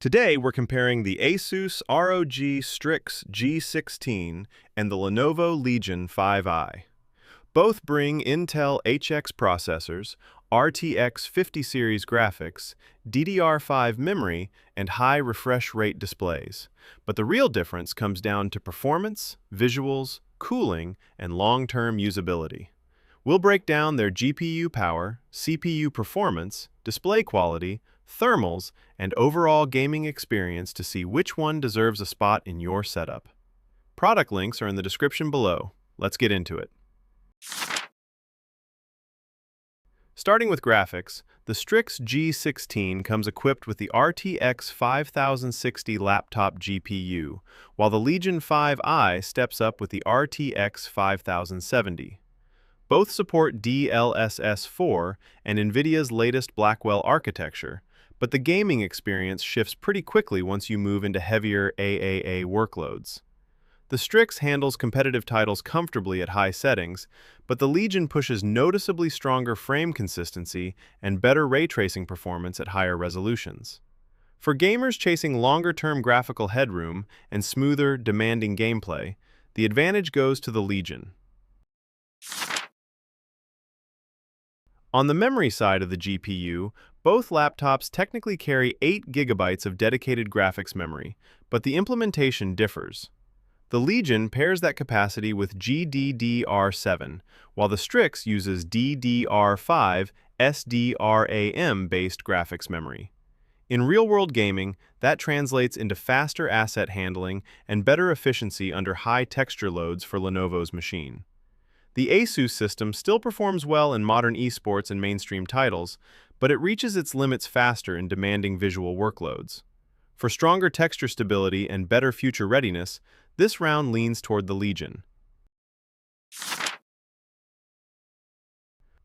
Today, we're comparing the ASUS ROG Strix G16 and the Lenovo Legion 5i. Both bring Intel HX processors, RTX 50 series graphics, DDR5 memory, and high refresh rate displays. But the real difference comes down to performance, visuals, cooling, and long-term usability. We'll break down their GPU power, CPU performance, display quality, thermals, and overall gaming experience to see which one deserves a spot in your setup. Product links are in the description below. Let's get into it. Starting with graphics, the Strix G16 comes equipped with the RTX 5060 laptop GPU, while the Legion 5i steps up with the RTX 5070. Both support DLSS 4 and NVIDIA's latest Blackwell architecture, but the gaming experience shifts pretty quickly once you move into heavier AAA workloads. The Strix handles competitive titles comfortably at high settings, but the Legion pushes noticeably stronger frame consistency and better ray tracing performance at higher resolutions. For gamers chasing longer-term graphical headroom and smoother, demanding gameplay, the advantage goes to the Legion. On the memory side of the GPU, both laptops technically carry 8 GB of dedicated graphics memory, but the implementation differs. The Legion pairs that capacity with GDDR7, while the Strix uses DDR5 SDRAM-based graphics memory. In real-world gaming, that translates into faster asset handling and better efficiency under high texture loads for Lenovo's machine. The ASUS system still performs well in modern esports and mainstream titles, but it reaches its limits faster in demanding visual workloads. For stronger texture stability and better future readiness, this round leans toward the Legion.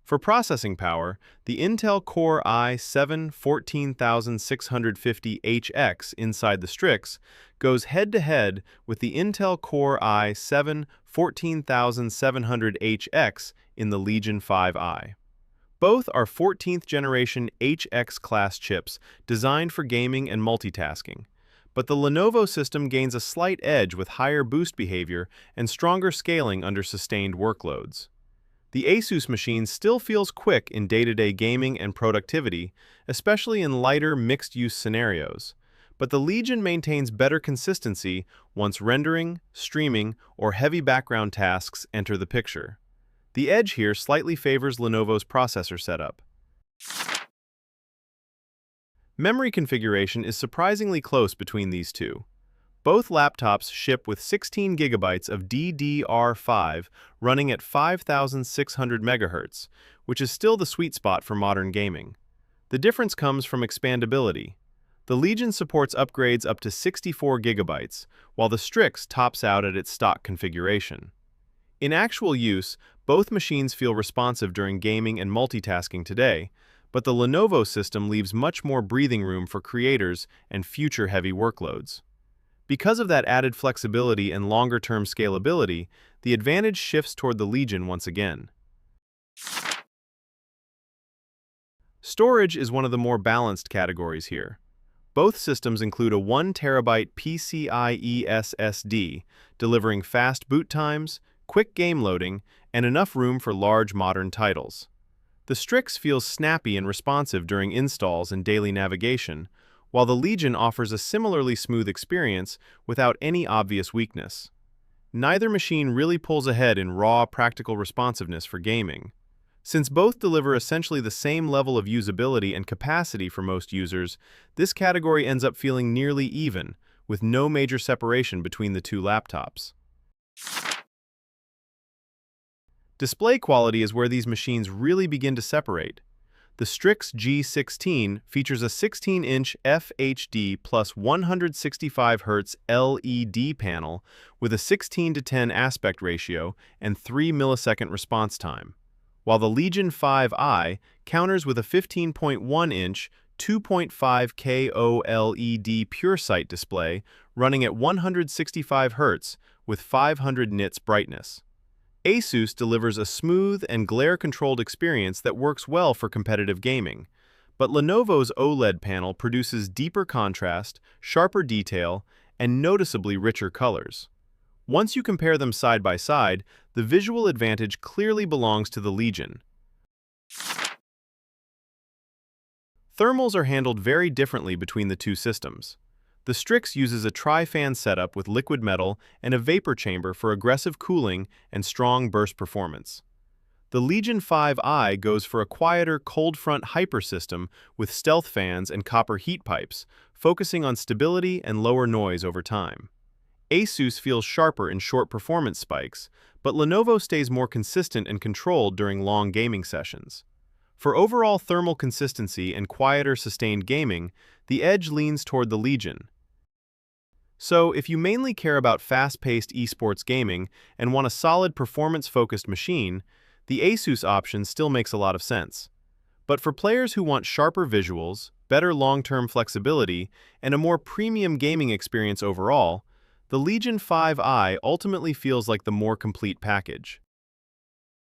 For processing power, the Intel Core i7-14650HX inside the Strix goes head-to-head with the Intel Core i7-14700HX in the Legion 5i. Both are 14th generation HX class chips designed for gaming and multitasking, but the Lenovo system gains a slight edge with higher boost behavior and stronger scaling under sustained workloads. The ASUS machine still feels quick in day-to-day gaming and productivity, especially in lighter, mixed-use scenarios, but the Legion maintains better consistency once rendering, streaming, or heavy background tasks enter the picture. The edge here slightly favors Lenovo's processor setup. Memory configuration is surprisingly close between these two. Both laptops ship with 16 GB of DDR5 running at 5600 MHz, which is still the sweet spot for modern gaming. The difference comes from expandability. The Legion supports upgrades up to 64 GB, while the Strix tops out at its stock configuration. In actual use, both machines feel responsive during gaming and multitasking today, but the Lenovo system leaves much more breathing room for creators and future-heavy workloads. Because of that added flexibility and longer-term scalability, the advantage shifts toward the Legion once again. Storage is one of the more balanced categories here. Both systems include a 1 TB PCIe SSD, delivering fast boot times, quick game loading, and enough room for large modern titles. The Strix feels snappy and responsive during installs and daily navigation, while the Legion offers a similarly smooth experience without any obvious weakness. Neither machine really pulls ahead in raw, practical responsiveness for gaming. Since both deliver essentially the same level of usability and capacity for most users, this category ends up feeling nearly even, with no major separation between the two laptops. Display quality is where these machines really begin to separate. The Strix G16 features a 16-inch FHD plus 165 Hz LED panel with a 16:10 aspect ratio and 3 millisecond response time, while the Legion 5i counters with a 15.1-inch 2.5K OLED PureSight display running at 165 Hz with 500 nits brightness. ASUS delivers a smooth and glare-controlled experience that works well for competitive gaming, But Lenovo's OLED panel produces deeper contrast, sharper detail, and noticeably richer colors. Once you compare them side by side, the visual advantage clearly belongs to the Legion. Thermals are handled very differently between the two systems. The Strix uses a tri-fan setup with liquid metal and a vapor chamber for aggressive cooling and strong burst performance. The Legion 5i goes for a quieter cold front hyper system with stealth fans and copper heat pipes, focusing on stability and lower noise over time. ASUS feels sharper in short performance spikes, but Lenovo stays more consistent and controlled during long gaming sessions. For overall thermal consistency and quieter, sustained gaming, the edge leans toward the Legion. So, if you mainly care about fast-paced esports gaming and want a solid performance-focused machine, the ASUS option still makes a lot of sense. But for players who want sharper visuals, better long-term flexibility, and a more premium gaming experience overall, the Legion 5i ultimately feels like the more complete package.